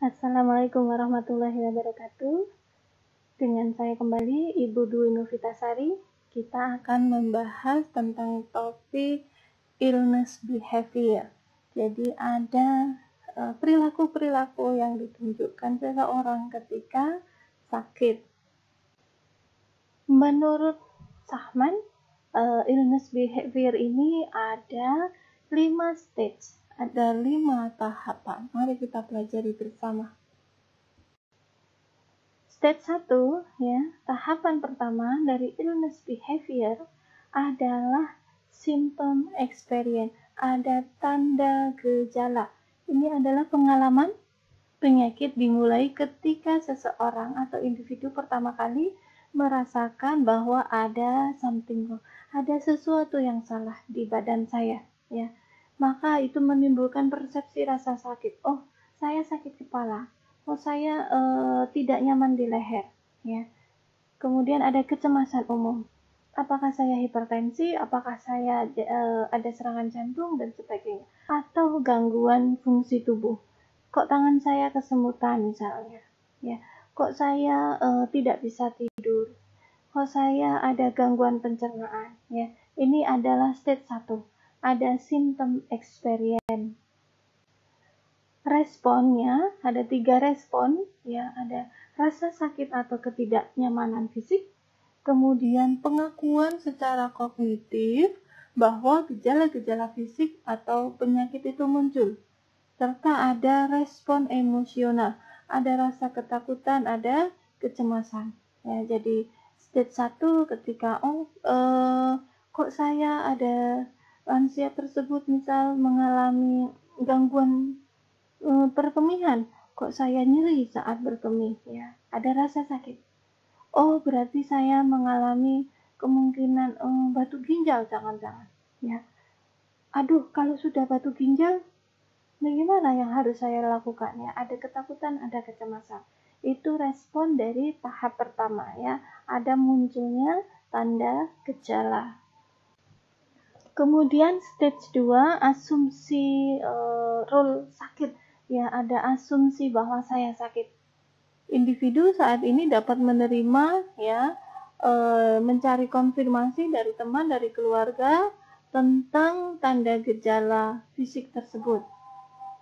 Assalamualaikum warahmatullahi wabarakatuh. Dengan saya kembali Ibu Dwi Novitasari. Kita akan membahas tentang topik illness behavior. Jadi ada perilaku-perilaku yang ditunjukkan seseorang ketika sakit. Menurut Sahman, illness behavior ini ada 5 stage. Ada 5 tahapan. Mari kita pelajari bersama. Stage 1, ya, tahapan pertama dari illness behavior adalah symptom experience. Ada tanda gejala. Ini adalah pengalaman penyakit dimulai ketika seseorang atau individu pertama kali merasakan bahwa ada something wrong, ada sesuatu yang salah di badan saya, ya. Maka itu menimbulkan persepsi rasa sakit. Oh, saya sakit kepala. Oh, saya tidak nyaman di leher, ya. Kemudian ada kecemasan umum. Apakah saya hipertensi? Apakah saya ada serangan jantung dan sebagainya? Atau gangguan fungsi tubuh? Kok tangan saya kesemutan misalnya, ya. Kok saya tidak bisa tidur? Kok saya ada gangguan pencernaan, ya. Ini adalah stage 1. Ada symptom experience. Responnya ada 3 respon, ya. Ada rasa sakit atau ketidaknyamanan fisik, kemudian pengakuan secara kognitif bahwa gejala-gejala fisik atau penyakit itu muncul, serta ada respon emosional, ada rasa ketakutan, ada kecemasan, ya. Jadi stage 1 ketika kok saya ada lansia tersebut misal mengalami gangguan perkemihan, kok saya nyeri saat berkemih, ya. Ada rasa sakit. Oh, berarti saya mengalami kemungkinan batu ginjal, jangan-jangan, ya. Aduh, kalau sudah batu ginjal, bagaimana yang harus saya lakukan, ya? Ada ketakutan, ada kecemasan. Itu respon dari tahap pertama, ya. Ada munculnya tanda gejala. Kemudian stage 2, asumsi role sakit, ya. Ada asumsi bahwa saya sakit. Individu saat ini dapat menerima, ya, mencari konfirmasi dari teman, dari keluarga tentang tanda gejala fisik tersebut.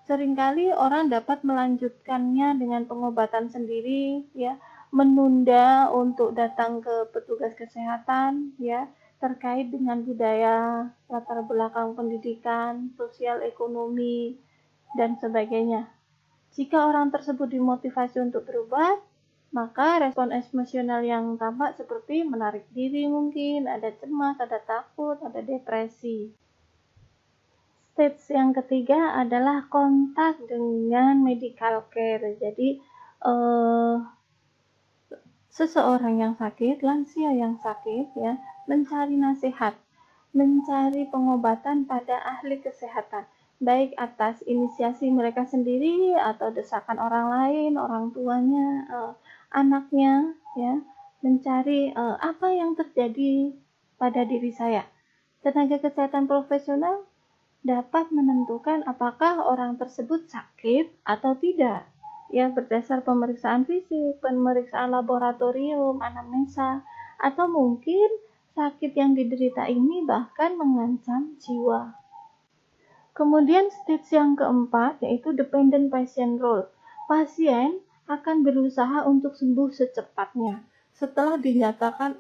Seringkali orang dapat melanjutkannya dengan pengobatan sendiri, ya, menunda untuk datang ke petugas kesehatan, ya, terkait dengan budaya, latar belakang pendidikan, sosial ekonomi, dan sebagainya. Jika orang tersebut dimotivasi untuk berubah, maka respon emosional yang tampak seperti menarik diri mungkin, ada cemas, ada takut, ada depresi. Stage yang ketiga adalah kontak dengan medical care. Jadi seseorang yang sakit, lansia yang sakit, ya, mencari nasihat, mencari pengobatan pada ahli kesehatan, baik atas inisiasi mereka sendiri atau desakan orang lain, orang tuanya, anaknya, ya, mencari apa yang terjadi pada diri saya. Tenaga kesehatan profesional dapat menentukan apakah orang tersebut sakit atau tidak, ya, berdasar pemeriksaan fisik, pemeriksaan laboratorium, anamnesa, atau mungkin sakit yang diderita ini bahkan mengancam jiwa. Kemudian stage yang keempat yaitu dependent patient role. Pasien akan berusaha untuk sembuh secepatnya setelah dinyatakan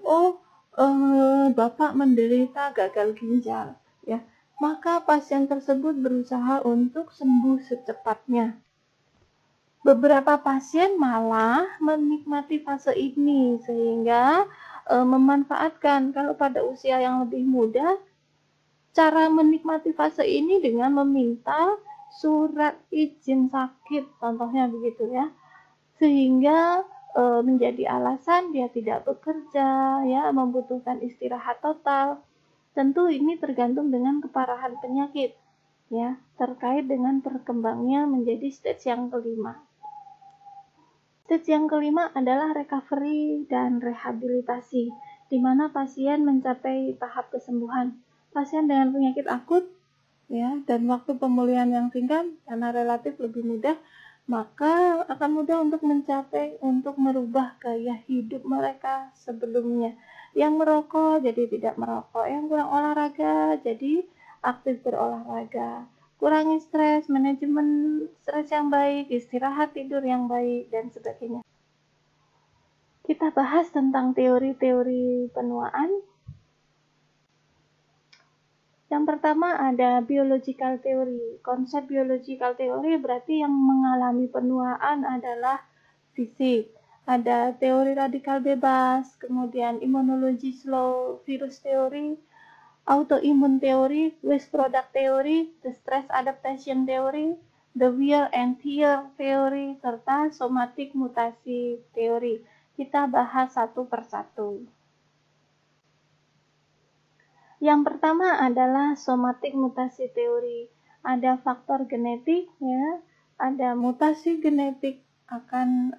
Bapak menderita gagal ginjal, ya. Maka pasien tersebut berusaha untuk sembuh secepatnya. Beberapa pasien malah menikmati fase ini sehingga memanfaatkan kalau pada usia yang lebih muda, cara menikmati fase ini dengan meminta surat izin sakit, contohnya begitu, ya. Sehingga menjadi alasan dia tidak bekerja, ya, membutuhkan istirahat total. Tentu ini tergantung dengan keparahan penyakit, ya, terkait dengan perkembangannya menjadi stage yang kelima. Stage yang kelima adalah recovery dan rehabilitasi, di mana pasien mencapai tahap kesembuhan. Pasien dengan penyakit akut, ya, dan waktu pemulihan yang singkat karena relatif lebih mudah maka akan mudah untuk merubah gaya hidup mereka sebelumnya. Yang merokok jadi tidak merokok, yang kurang olahraga jadi aktif berolahraga. Kurangi stres, manajemen stres yang baik, istirahat tidur yang baik, dan sebagainya. Kita bahas tentang teori-teori penuaan. Yang pertama ada biological theory. Konsep biological theory berarti yang mengalami penuaan adalah fisik. Ada teori radikal bebas, kemudian immunology slow, virus teori, autoimmune teori, waste product teori, the stress adaptation theory, the wear and tear teori, serta somatic mutasi teori. Kita bahas satu persatu. Yang pertama adalah somatic mutasi teori. Ada faktor genetik, ya, ada mutasi genetik akan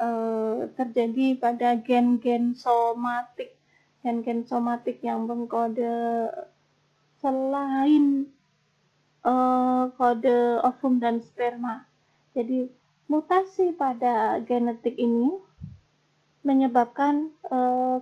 terjadi pada gen-gen somatik, gen-gen somatik yang mengkode selain kode ovum dan sperma. Jadi mutasi pada genetik ini menyebabkan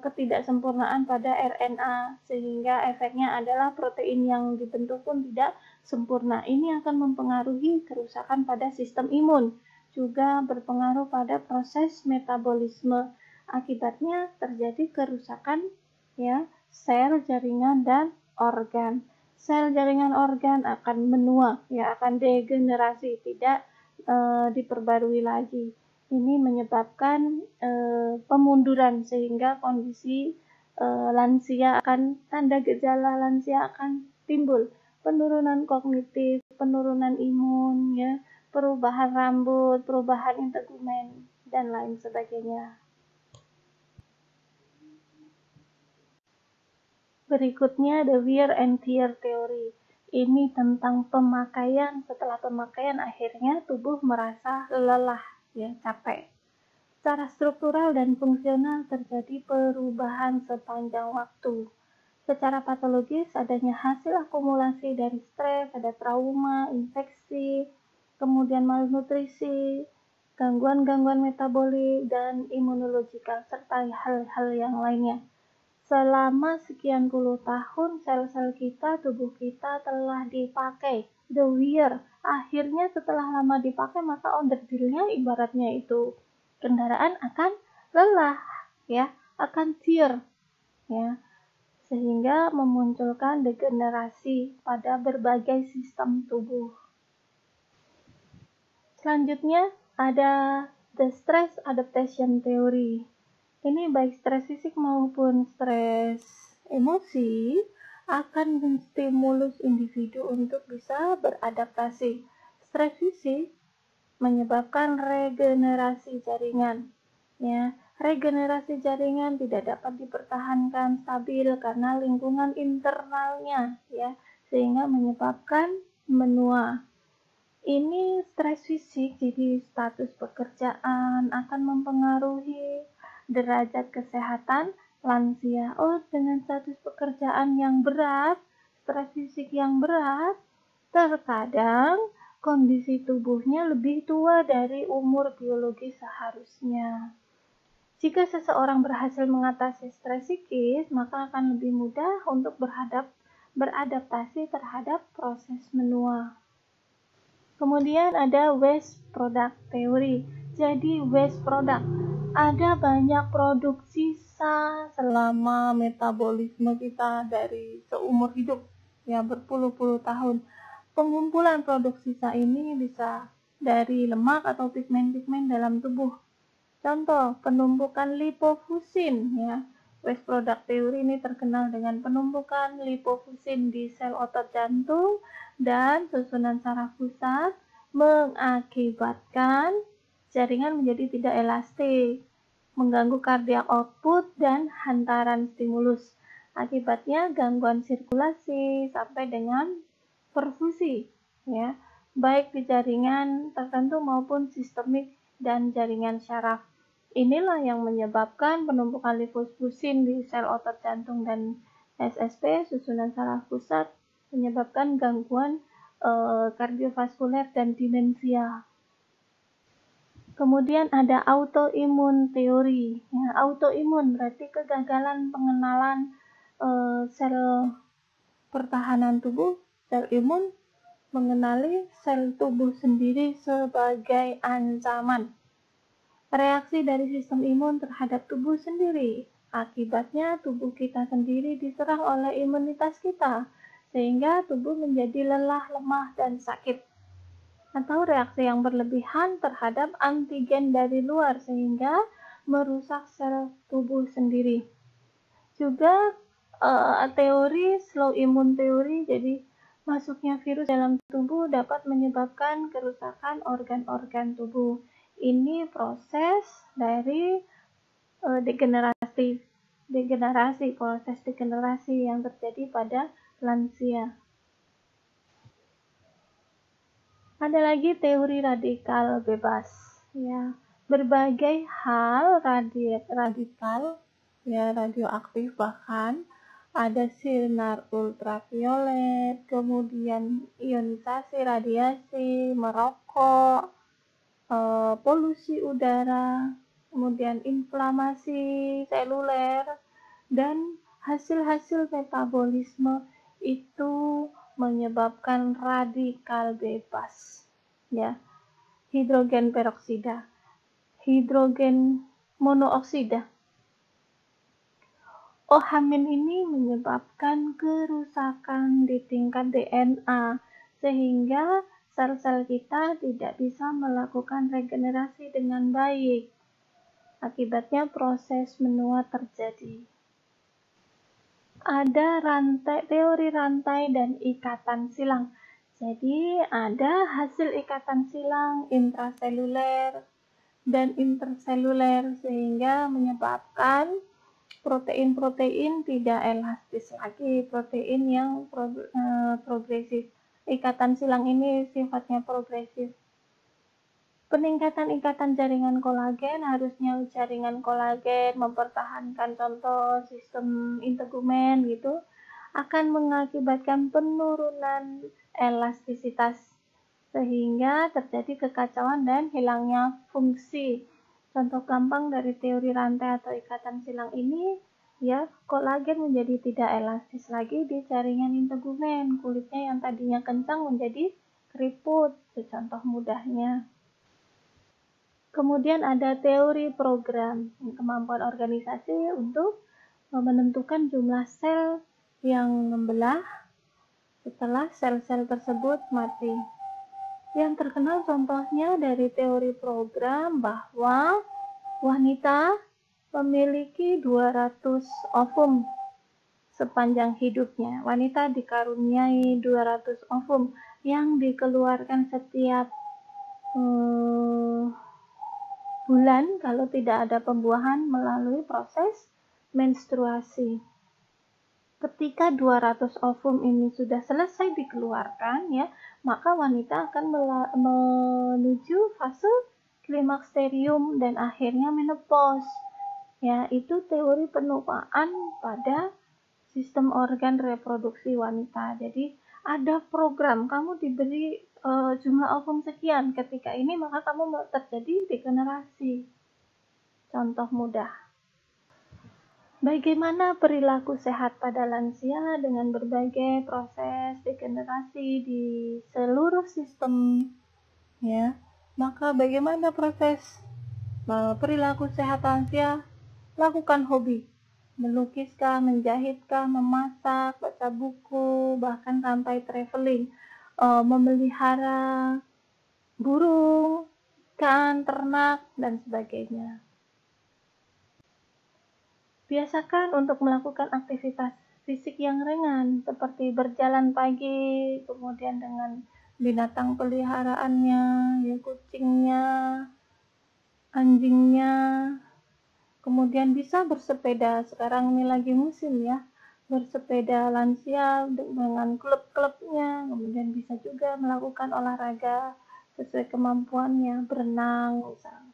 ketidaksempurnaan pada RNA, sehingga efeknya adalah protein yang dibentuk pun tidak sempurna. Ini akan mempengaruhi kerusakan pada sistem imun, juga berpengaruh pada proses metabolisme. Akibatnya terjadi kerusakan, ya, sel, jaringan, dan organ. Sel, jaringan, organ akan menua, ya, akan degenerasi, tidak diperbarui lagi. Ini menyebabkan pemunduran, sehingga kondisi lansia tanda gejala lansia akan timbul, penurunan kognitif, penurunan imun, ya, perubahan rambut, perubahan integumen, dan lain sebagainya. Berikutnya the wear and tear theory. Ini tentang pemakaian. Setelah pemakaian akhirnya tubuh merasa lelah, ya, capek. Secara struktural dan fungsional terjadi perubahan sepanjang waktu. Secara patologis adanya hasil akumulasi dari stres, ada trauma, infeksi, kemudian malnutrisi, gangguan-gangguan metabolik, dan imunologikal, serta hal-hal yang lainnya. Selama sekian puluh tahun, sel-sel kita, tubuh kita telah dipakai, the wear. Akhirnya setelah lama dipakai, maka onderdilnya ibaratnya itu kendaraan akan lelah, ya, akan tear, ya, sehingga memunculkan degenerasi pada berbagai sistem tubuh. Selanjutnya ada the stress adaptation theory. Ini baik stres fisik maupun stres emosi akan menstimulus individu untuk bisa beradaptasi. Stres fisik menyebabkan regenerasi jaringan, ya. Regenerasi jaringan tidak dapat dipertahankan stabil karena lingkungan internalnya, ya, sehingga menyebabkan menua. Ini stres fisik, jadi status pekerjaan akan mempengaruhi derajat kesehatan lansia. Oh, dengan status pekerjaan yang berat, stres fisik yang berat, terkadang kondisi tubuhnya lebih tua dari umur biologi seharusnya. Jika seseorang berhasil mengatasi stres psikis, maka akan lebih mudah untuk beradaptasi terhadap proses menua. Kemudian ada waste product theory. Jadi waste product, ada banyak produk sisa selama metabolisme kita dari seumur hidup, ya, berpuluh-puluh tahun. Pengumpulan produk sisa ini bisa dari lemak atau pigmen-pigmen dalam tubuh. Contoh, penumpukan lipofusin, ya. Waste product theory ini terkenal dengan penumpukan lipofusin di sel otot jantung dan susunan saraf pusat, mengakibatkan jaringan menjadi tidak elastik, mengganggu cardiac output dan hantaran stimulus. Akibatnya gangguan sirkulasi sampai dengan perfusi, ya, baik di jaringan tertentu maupun sistemik dan jaringan syaraf. Inilah yang menyebabkan penumpukan lipofusin di sel otot jantung dan SSP, susunan saraf pusat, menyebabkan gangguan kardiovaskuler dan demensia. Kemudian ada autoimun teori. Ya, autoimun berarti kegagalan pengenalan sel pertahanan tubuh, sel imun mengenali sel tubuh sendiri sebagai ancaman. Reaksi dari sistem imun terhadap tubuh sendiri. Akibatnya tubuh kita sendiri diserang oleh imunitas kita, sehingga tubuh menjadi lelah, lemah, dan sakit. Atau reaksi yang berlebihan terhadap antigen dari luar, sehingga merusak sel tubuh sendiri. Juga teori slow imun teori, jadi masuknya virus dalam tubuh dapat menyebabkan kerusakan organ-organ tubuh. Ini proses dari proses degenerasi yang terjadi pada lansia. Ada lagi teori radikal bebas, ya. Berbagai hal radikal, ya, radioaktif, bahkan ada sinar ultraviolet, kemudian ionisasi radiasi, merokok, polusi udara, kemudian inflamasi seluler, dan hasil-hasil metabolisme itu menyebabkan radikal bebas, ya. Hidrogen peroksida, hidrogen monooksida. OH- ini menyebabkan kerusakan di tingkat DNA, sehingga sel-sel kita tidak bisa melakukan regenerasi dengan baik. Akibatnya proses menua terjadi. Ada teori rantai dan ikatan silang. Jadi ada hasil ikatan silang intraseluler dan interseluler, sehingga menyebabkan protein-protein tidak elastis lagi, protein yang progresif. Ikatan silang ini sifatnya progresif. Peningkatan ikatan jaringan kolagen, harusnya jaringan kolagen mempertahankan contoh sistem integumen gitu, akan mengakibatkan penurunan elastisitas, sehingga terjadi kekacauan dan hilangnya fungsi. Contoh gampang dari teori rantai atau ikatan silang ini, ya, kolagen menjadi tidak elastis lagi di jaringan integumen. Kulitnya yang tadinya kencang menjadi keriput, itu contoh mudahnya. Kemudian ada teori program, kemampuan organisasi untuk menentukan jumlah sel yang membelah setelah sel-sel tersebut mati. Yang terkenal contohnya dari teori program bahwa wanita memiliki 200 ovum sepanjang hidupnya. Wanita dikaruniai 200 ovum yang dikeluarkan setiap bulan kalau tidak ada pembuahan melalui proses menstruasi. Ketika 200 ovum ini sudah selesai dikeluarkan, ya, maka wanita akan menuju fase klimaksterium dan akhirnya menopause. Ya, itu teori penupaan pada sistem organ reproduksi wanita. Jadi ada program, kamu diberi jumlah ovum sekian, ketika ini maka kamu terjadi degenerasi. Contoh mudah. Bagaimana perilaku sehat pada lansia dengan berbagai proses degenerasi di seluruh sistem, ya. Maka bagaimana proses perilaku sehat lansia? Lakukan hobi, melukiskah, menjahitkah, memasak, baca buku, bahkan sampai traveling, memelihara burung, ikan, ternak, dan sebagainya. Biasakan untuk melakukan aktivitas fisik yang ringan, seperti berjalan pagi, kemudian dengan binatang peliharaannya, ya, kucingnya, anjingnya. Kemudian bisa bersepeda, sekarang ini lagi musim, ya, bersepeda lansia dengan klub-klubnya. Kemudian bisa juga melakukan olahraga sesuai kemampuannya, berenang misalnya.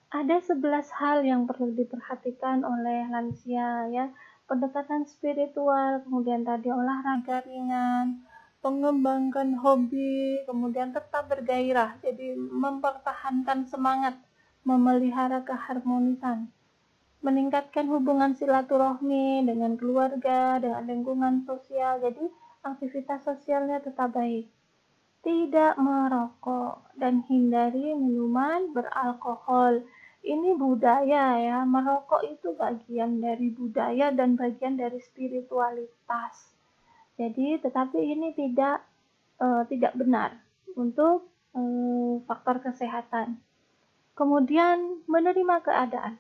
Ada 11 hal yang perlu diperhatikan oleh lansia, ya. Pendekatan spiritual, kemudian tadi olahraga ringan, mengembangkan hobi, kemudian tetap bergairah, jadi mempertahankan semangat, memelihara keharmonisan, meningkatkan hubungan silaturahmi dengan keluarga, dengan lingkungan sosial, jadi aktivitas sosialnya tetap baik. Tidak merokok dan hindari minuman beralkohol. Ini budaya ya, merokok itu bagian dari budaya dan bagian dari spiritualitas. Jadi, tetapi ini tidak benar untuk faktor kesehatan. Kemudian menerima keadaan.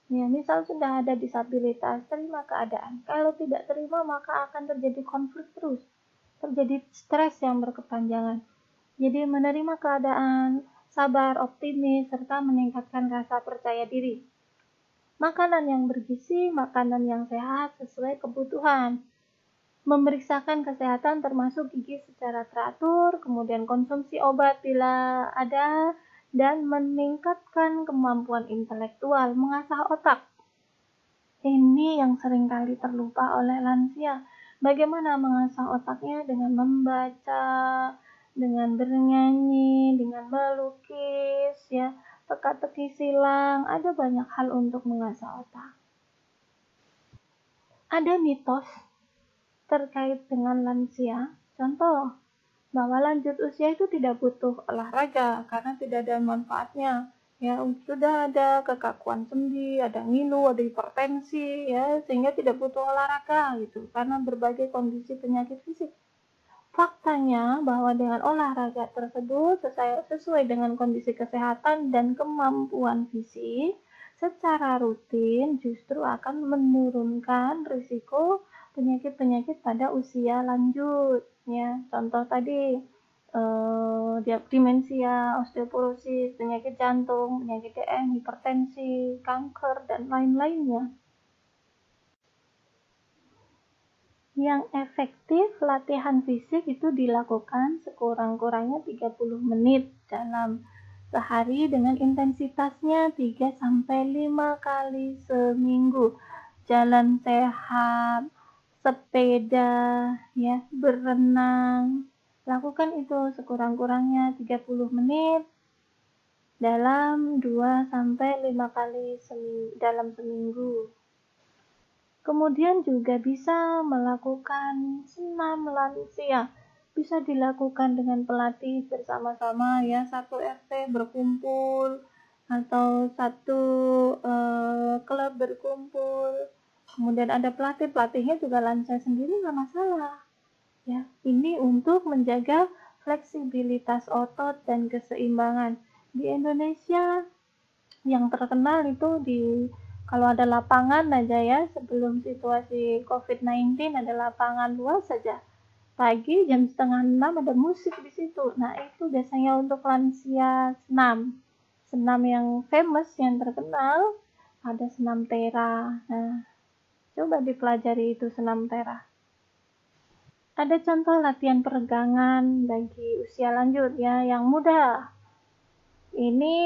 Ya, misal sudah ada disabilitas, terima keadaan. Kalau tidak terima, maka akan terjadi konflik terus. Terjadi stres yang berkepanjangan. Jadi menerima keadaan, sabar, optimis, serta meningkatkan rasa percaya diri. Makanan yang bergizi, makanan yang sehat sesuai kebutuhan. Memeriksakan kesehatan termasuk gigi secara teratur, kemudian konsumsi obat bila ada, dan meningkatkan kemampuan intelektual, mengasah otak. Ini yang seringkali terlupa oleh lansia. Bagaimana mengasah otaknya? Dengan membaca, dengan bernyanyi, dengan melukis, ya, teka-teki silang. Ada banyak hal untuk mengasah otak. Ada mitos terkait dengan lansia. Contoh, bahwa lanjut usia itu tidak butuh olahraga karena tidak ada manfaatnya. Ya, sudah ada kekakuan sendi, ada ngilu, ada hipertensi, ya, sehingga tidak butuh olahraga gitu karena berbagai kondisi penyakit fisik. Faktanya bahwa dengan olahraga tersebut sesuai dengan kondisi kesehatan dan kemampuan fisik secara rutin justru akan menurunkan risiko penyakit-penyakit pada usia lanjut, ya. Contoh tadi demensia, osteoporosis, penyakit jantung, penyakit DM, hipertensi, kanker, dan lain-lainnya. Yang efektif latihan fisik itu dilakukan sekurang-kurangnya 30 menit dalam sehari dengan intensitasnya 3-5 kali seminggu. Jalan sehat, sepeda, ya, berenang. Lakukan itu sekurang-kurangnya 30 menit dalam 2-5 kali dalam seminggu. Kemudian juga bisa melakukan senam lansia. Bisa dilakukan dengan pelatih bersama-sama, ya, satu RT berkumpul atau satu klub berkumpul. Kemudian ada pelatihnya juga lansia sendiri, nggak masalah. Ya, ini untuk menjaga fleksibilitas otot dan keseimbangan. Di Indonesia yang terkenal itu kalau ada lapangan aja, ya, sebelum situasi COVID-19 ada lapangan luas saja. Pagi jam 5:30 ada musik di situ. Nah, itu biasanya untuk lansia senam. Senam yang famous, yang terkenal, ada senam tera. Nah, coba dipelajari itu senam tera. Ada contoh latihan peregangan bagi usia lanjut, ya, yang mudah. Ini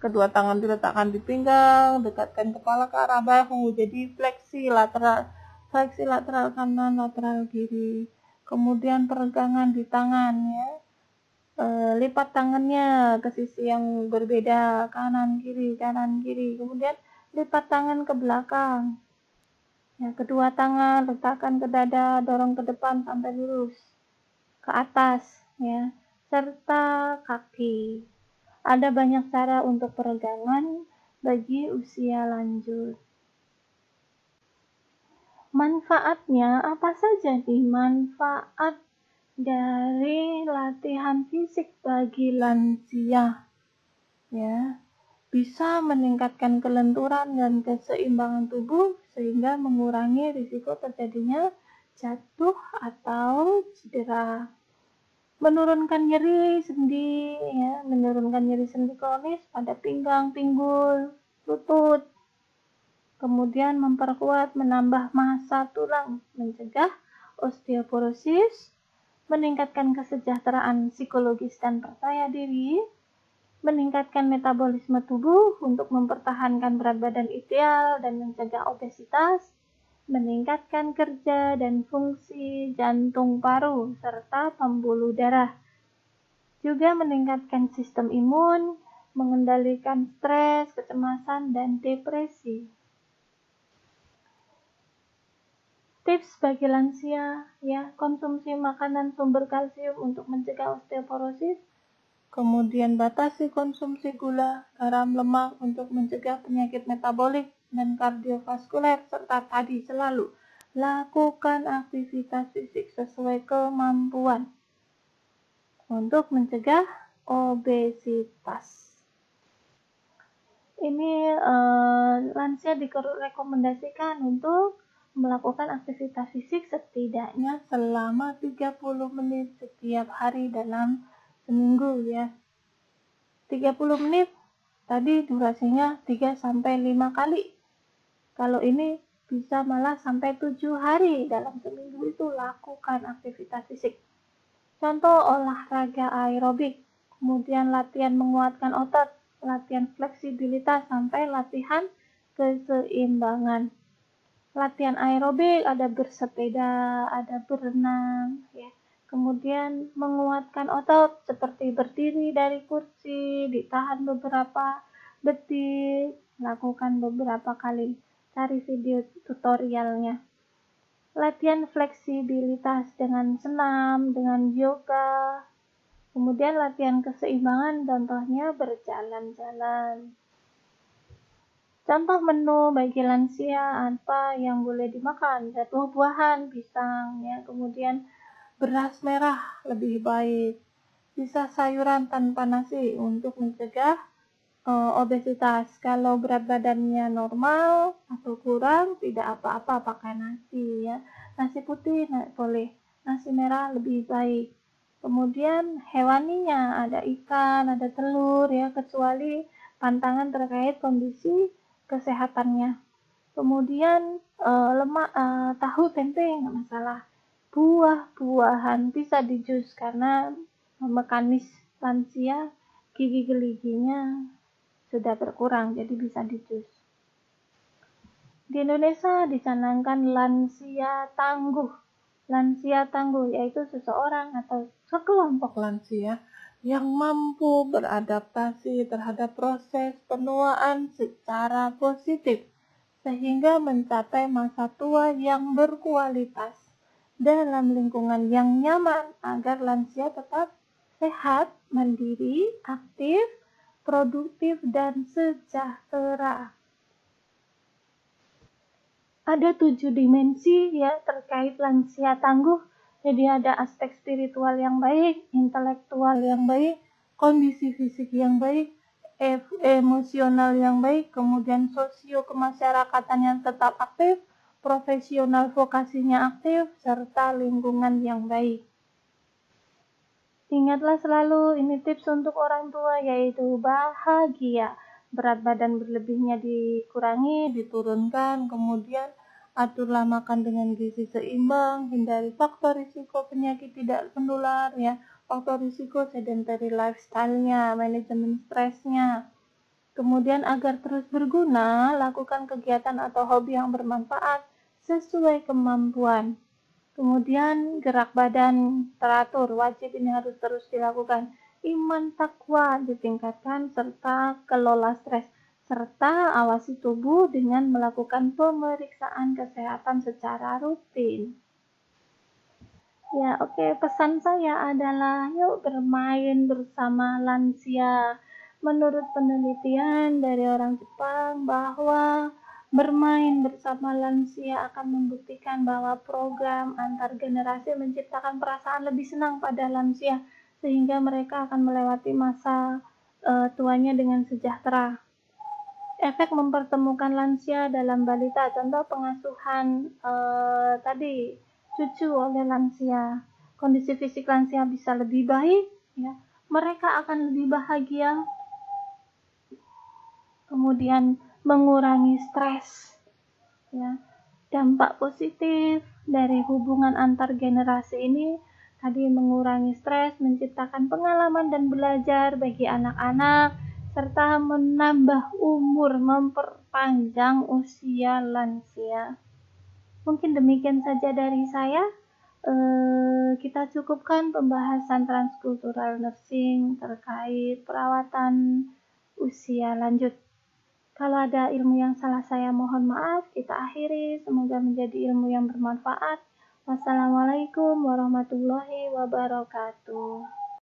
kedua tangan diletakkan di pinggang, dekatkan kepala ke arah bahu, jadi fleksi lateral kanan, lateral kiri. Kemudian peregangan di tangan, ya. Lipat tangannya ke sisi yang berbeda, kanan kiri. Kemudian lipat tangan ke belakang. Ya, kedua tangan letakkan ke dada, dorong ke depan sampai lurus ke atas, ya, serta kaki. Ada banyak cara untuk peregangan bagi usia lanjut. Manfaatnya apa saja nih? Manfaat dari latihan fisik bagi lansia, ya, bisa meningkatkan kelenturan dan keseimbangan tubuh sehingga mengurangi risiko terjadinya jatuh atau cedera. Menurunkan nyeri sendi, ya, menurunkan nyeri sendi kronis pada pinggang, pinggul, lutut. Kemudian memperkuat, menambah massa tulang, mencegah osteoporosis, meningkatkan kesejahteraan psikologis dan percaya diri, meningkatkan metabolisme tubuh untuk mempertahankan berat badan ideal dan mencegah obesitas, meningkatkan kerja dan fungsi jantung paru serta pembuluh darah. Juga meningkatkan sistem imun, mengendalikan stres, kecemasan, dan depresi. Tips bagi lansia, ya, konsumsi makanan sumber kalsium untuk mencegah osteoporosis, kemudian batasi konsumsi gula, garam, lemak untuk mencegah penyakit metabolik dan kardiovaskuler, serta tadi selalu lakukan aktivitas fisik sesuai kemampuan untuk mencegah obesitas. Ini lansia direkomendasikan untuk melakukan aktivitas fisik setidaknya selama 30 menit setiap hari dalam seminggu, ya. 30 menit tadi durasinya 3-5 kali. Kalau ini bisa malah sampai 7 hari dalam seminggu itu lakukan aktivitas fisik. Contoh olahraga aerobik, kemudian latihan menguatkan otot, latihan fleksibilitas, sampai latihan keseimbangan. Latihan aerobik ada bersepeda, ada berenang, ya. Kemudian menguatkan otot seperti berdiri dari kursi, ditahan beberapa detik, lakukan beberapa kali. Cari video tutorialnya. Latihan fleksibilitas dengan senam, dengan yoga. Kemudian latihan keseimbangan, contohnya berjalan-jalan. Contoh menu bagi lansia apa yang boleh dimakan, buah-buahan, pisang, ya. Kemudian beras merah lebih baik. Bisa sayuran tanpa nasi untuk mencegah obesitas. Kalau berat badannya normal atau kurang, tidak apa-apa pakai nasi, ya. Nasi putih boleh, nasi merah lebih baik. Kemudian hewaninya ada ikan, ada telur, ya, kecuali pantangan terkait kondisi kesehatannya. Kemudian lemak, tahu, tempe nggak masalah. Buah-buahan bisa dijus karena mekanis lansia gigi geliginya sudah berkurang, jadi bisa dijus. Di Indonesia dicanangkan lansia tangguh. Lansia tangguh yaitu seseorang atau sekelompok lansia yang mampu beradaptasi terhadap proses penuaan secara positif, sehingga mencapai masa tua yang berkualitas dalam lingkungan yang nyaman agar lansia tetap sehat, mandiri, aktif, produktif, dan sejahtera. Ada 7 dimensi, ya, terkait lansia tangguh. Jadi ada aspek spiritual yang baik, intelektual yang baik, kondisi fisik yang baik, emosional yang baik, kemudian sosio kemasyarakatan yang tetap aktif, profesional vokasinya aktif, serta lingkungan yang baik. Ingatlah selalu, ini tips untuk orang tua, yaitu bahagia. Berat badan berlebihnya dikurangi, diturunkan, kemudian aturlah makan dengan gizi seimbang, hindari faktor risiko penyakit tidak menular, ya, faktor risiko sedentary lifestyle-nya, manajemen stresnya. Kemudian agar terus berguna, lakukan kegiatan atau hobi yang bermanfaat sesuai kemampuan. Kemudian gerak badan teratur, wajib ini harus terus dilakukan. Iman takwa ditingkatkan, serta kelola stres, serta awasi tubuh dengan melakukan pemeriksaan kesehatan secara rutin. Ya, oke, pesan saya adalah yuk bermain bersama lansia. Menurut penelitian dari orang Jepang bahwa bermain bersama lansia akan membuktikan bahwa program antar generasi menciptakan perasaan lebih senang pada lansia, sehingga mereka akan melewati masa tuanya dengan sejahtera. Efek mempertemukan lansia dalam balita, contoh pengasuhan tadi cucu oleh lansia. Kondisi fisik lansia bisa lebih baik, ya. Mereka akan lebih bahagia. Kemudian mengurangi stres, ya. Dampak positif dari hubungan antar generasi ini tadi mengurangi stres, menciptakan pengalaman dan belajar bagi anak-anak, serta menambah umur, memperpanjang usia lansia. Mungkin demikian saja dari saya. Kita cukupkan pembahasan transkultural nursing terkait perawatan usia lanjut. Kalau ada ilmu yang salah saya mohon maaf, kita akhiri. Semoga menjadi ilmu yang bermanfaat. Wassalamualaikum warahmatullahi wabarakatuh.